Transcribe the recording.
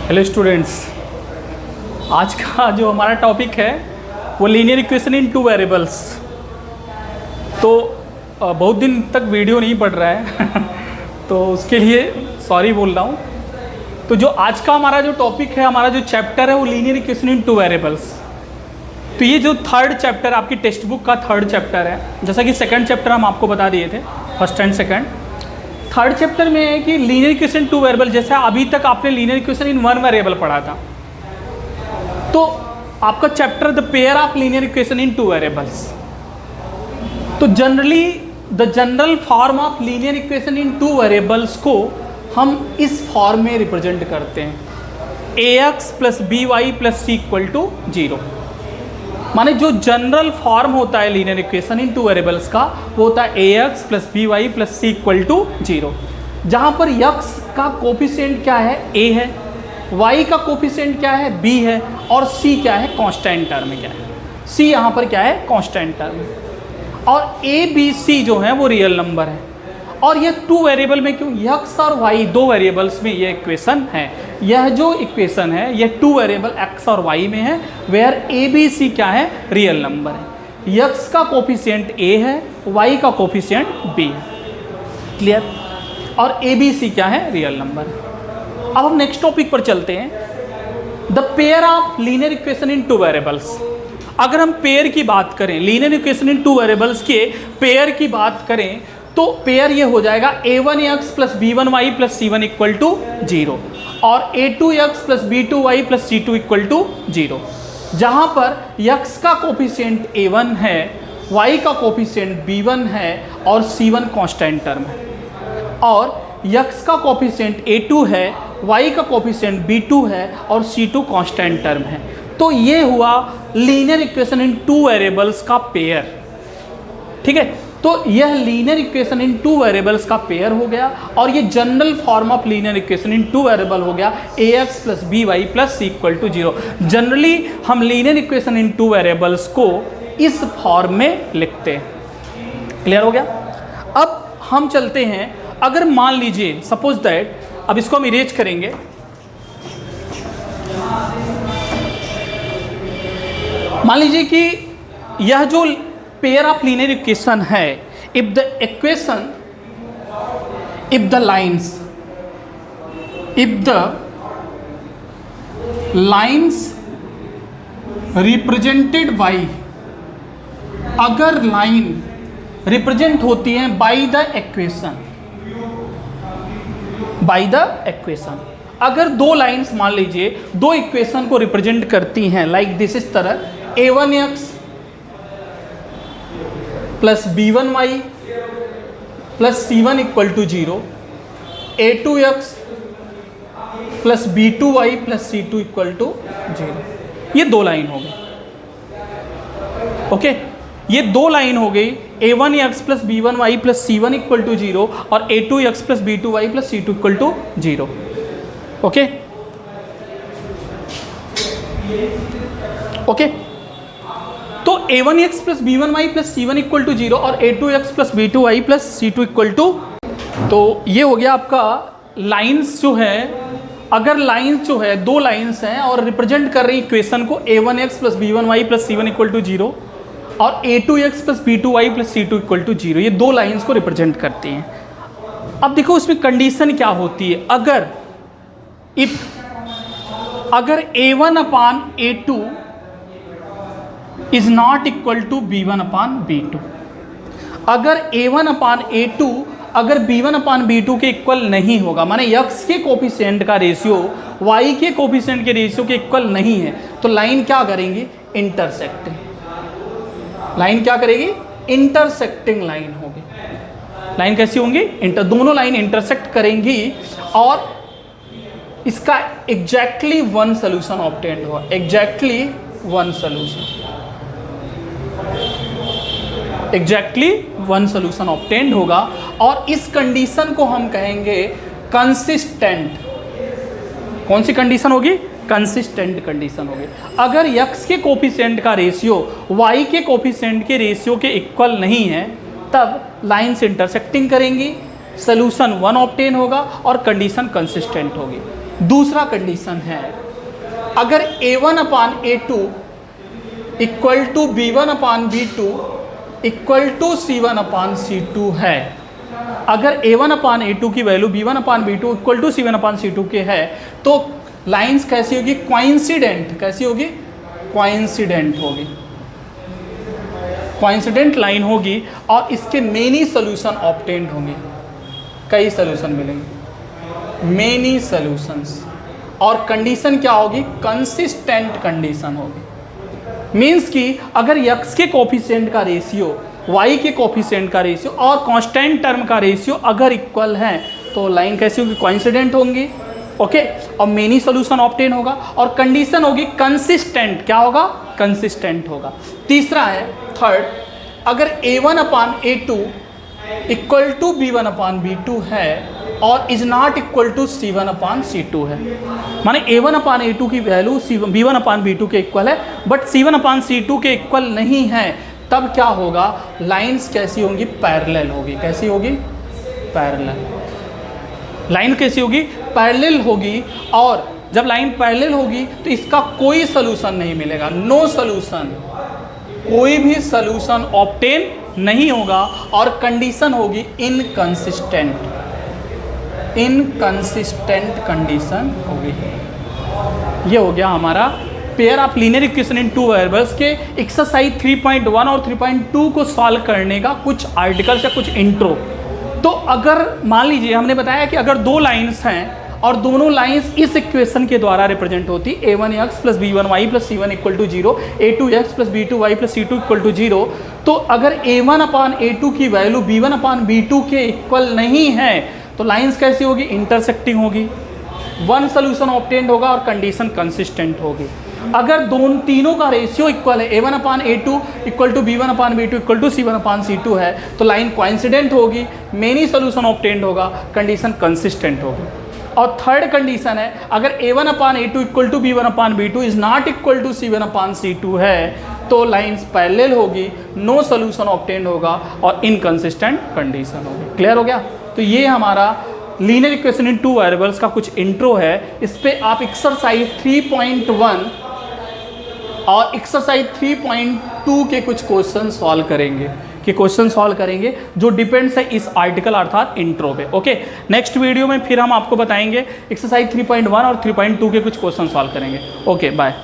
Hello students, आज का जो हमारा टॉपिक है वो linear equation in two variables. तो बहुत दिन तक वीडियो नहीं पढ़ रहा है तो उसके लिए सॉरी बोल रहा हूँ। तो जो आज का हमारा जो टॉपिक है, हमारा जो चैप्टर है वो linear equation in two variables. तो ये जो थर्ड चैप्टर आपकी टेक्स्ट बुक का थर्ड चैप्टर है, जैसा कि सेकंड चैप्टर हम आपको बता दिए थे, first and second. Third chapter में है कि लीनियर इक्वेशन टू वेरिएबल, जैसा अभी तक आपने linear equation in one variable पढ़ा था, तो आपका chapter the pair of linear equation in two variables. तो generally the general form of linear equation in two variables को हम इस फॉर्म में रिप्रेजेंट करते हैं, ax plus B Y plus C equal to 0। माने जो जनरल फॉर्म होता है linear equation in two variables का, वो होता है ax plus B Y plus C equal to 0, जहाँ पर x का कोफिशिएंट क्या है, a है, y का कोफिशिएंट क्या है, b है, और c क्या है, कांस्टेंट टर्म में क्या है, c यहाँ पर क्या है, कांस्टेंट टर्म है, और a b c जो है वो रियल नंबर है। और ये टू वेरिएबल में क्यों, x और y दो वेरिएबल्स में ये इक्वेशन है। यह जो इक्वेशन है ये टू वेरिएबल x और y में है, वेयर a b c क्या है, रियल नंबर है। x का कोफिशिएंट a है, y का कोफिशिएंट b है, क्लियर। और a b c क्या है, रियल नंबर है। अब हम नेक्स्ट टॉपिक पर चलते हैं, the pair of linear equation in two variables. अगर हम पेयर की बात करें, linear equation in two variables के पेयर की बात करें, तो पेयर ये हो जाएगा a1x plus b1y plus c1 equal to 0 और a2x plus b2y plus c2 equal to 0, जहाँ पर x का कोफिशिएंट a1 है, y का कोफिशिएंट b1 है और c1 कांस्टेंट टर्म है, और x का कोफिशिएंट a2 है, y का कोफिशिएंट b2 है और c2 कांस्टेंट टर्म है। तो ये हुआ linear equation in two variables का पेयर, ठीक है। तो यह linear equation in two variables का पेयर हो गया, और ये general form of linear equation in two variable हो गया ax plus B Y plus C equal to 0। Generally हम linear equation in two variables को इस फॉर्म में लिखते हैं, क्लियर हो गया। अब हम चलते हैं, अगर मान लीजिए सपोज दैट, अब इसको हम इरेज करेंगे, मान लीजिए कि यह जो पेयर ऑफ लीनियर इक्वेशन है, if the equation, if the lines, if the lines represented by, अगर लाइन रिप्रेजेंट होती है by the equation, by the equation, अगर दो लाइन्स मान लीजिए दो इक्वेशन को रिप्रेजेंट करती हैं, लाइक दिस, इस तरह a1x plus b1y plus c1 equal to 0, a2x plus b2y plus c2 equal to 0। ये दो लाइन हो गई, ओके। ये दो लाइन हो गई, a1x plus b1y plus c1 equal to 0 और a2x plus b2y plus c2 equal to 0, okay okay. तो a1x plus b1y plus c1 equal to 0 और a2x plus b2y plus c2 equal to, तो ये हो गया आपका लाइंस जो है। अगर लाइंस जो है दो लाइंस हैं और रिप्रेजेंट कर रही इक्वेशन को a1x plus b1y plus c1 equal to 0 और a2x plus b2y plus c2 equal to 0, ये दो लाइंस को रिप्रेजेंट करती हैं। अब देखो उसमें कंडीशन क्या होती है, अगर अगर a1 upon a2 is not equal to b1 upon b2, अगर a1 अपान a2 अगर b1 अपान b2 के इक्वल नहीं होगा, माने x के कोफिशिएंट का रेशियो y के कोफिशिएंट के रेशियो के इक्वल नहीं है, तो लाइन क्या करेंगी, इंटरसेक्टिंग। लाइन क्या करेगी, इंटरसेक्टिंग लाइन होगी। लाइन कैसी होंगी, दोनों लाइन इंटरसेक्ट करेंगी और इसका एग्जैक्टली वन सोल्यूशन ऑब्टेन्ड हुआ, exactly one solution, exactly one solution obtained होगा। और इस कंडीशन को हम कहेंगे कंसिस्टेंट। कौन सी कंडीशन होगी, कंसिस्टेंट कंडीशन होगी। अगर x के कोफिशिएंट का रेशियो y के कोफिशिएंट के रेशियो के इक्वल नहीं है, तब लाइन्स इंटरसेक्टिंग करेंगी, सोल्यूशन वन ऑब्टेन होगा और कंडीशन कंसिस्टेंट होगी। दूसरा कंडीशन है, अगर a1 upon a2 equal to b1 upon b2 equal to c1 upon c2 है, अगर a1 अपान a2 की value b1 upon b2 equal to c1 upon c2 के है, तो लाइंस कैसी होगी? कोइंसिडेंट। कैसी होगी? कोइंसिडेंट होगी, कोइंसिडेंट लाइन होगी और इसके मेनी सोल्यूशन ऑब्टेन्ड होंगे। कई सोल्यूशन मिलेंगे, मेनी सोल्यूशंस। और कंडीशन क्या होगी? कंसिस्टेंट कंडीशन होगी। मीन्स कि अगर x के कोफिशिएंट का रेशियो y के कोफिशिएंट का रेशियो और कांस्टेंट टर्म का रेशियो अगर इक्वल है तो लाइन कैसी होगी? कोइंसिडेंट होंगी। ओके, और मेनी सोल्यूशन ऑब्टेन होगा और कंडीशन होगी कंसिस्टेंट। क्या होगा? कंसिस्टेंट होगा। तीसरा है, थर्ड, अगर a1 upon a2 equal to b1 upon b2 है और is not equal to c1 upon c2 है, माने a1 अपान a2 की वैल्यू b1 अपान b2 के इक्वल है बट c1 अपान c2 के इक्वल नहीं है, तब क्या होगा? लाइंस कैसी होंगी? पैरेलल होगी। कैसी होगी? पैरेलल। लाइन कैसी होगी? पैरेलल होगी। और जब लाइन पैरेलल होगी तो इसका कोई सोल्यूशन नहीं मिलेगा, नो सोल्यूशन, कोई भी सोल्यूशन ऑब्टेन नहीं होगा और कंडीशन होगी इनकंसिस्टेंट, इनकंसिस्टेंट कंडीशन होगी। ये हो गया हमारा pair of linear equation in two variables के एक्सरसाइज 3.1 और 3.2 को सॉल्व करने का कुछ आर्टिकल्स या कुछ इंट्रो। तो अगर मान लीजिए हमने बताया कि अगर दो लाइंस हैं और दोनों लाइंस इस इक्वेशन के द्वारा रिप्रेजेंट होती, a1x plus b1y plus c1 equal to 0, a2x plus b2y plus c2 equal to 0, तो अगर a1 अपान a2 की वैल्यू b1 अपान b2 के इक्वल नहीं है तो लाइंस कैसी होगी? इंटरसेक्टिंग होगी, वन सोल्यूशन ऑब्टेन्ड होगा और कंडीशन कंसिस्टेंट होगी। अगर दोनों तीनों का रेशियो इक्वल है, a1 upon a2 equal to b1 upon b2 equal to c1 upon c2 है, तो लाइन कोइंसिडेंट होगी, मेनी सोल्यूशन ऑब्टेन्ड होगा, कंडीशन कंसिस्टेंट होगी। और थर्ड कंडीशन है, अगर a1 upon a2 equal to b1 upon b2 is not equal to c1 upon c2 है, तो लाइंस पैरेलल होगी, नो सोल्यूशन ऑब्टेन्ड होगा और इनकंसिस्टेंट कंडीशन होगी। क्लियर हो गया? तो ये हमारा linear equation in two variables का कुछ इंट्रो है। इस पे आप एक्सरसाइज 3.1 और एक्सरसाइज 3.2 के कुछ क्वेश्चन सॉल्व करेंगे, जो डिपेंड्स है इस आर्टिकल अर्थात इंट्रो पे। ओके, नेक्स्ट वीडियो में फिर हम आपको बताएंगे एक्सरसाइज 3.1 और 3.2 के कुछ क्वेश्चन सॉल्व करेंगे। Okay, bye.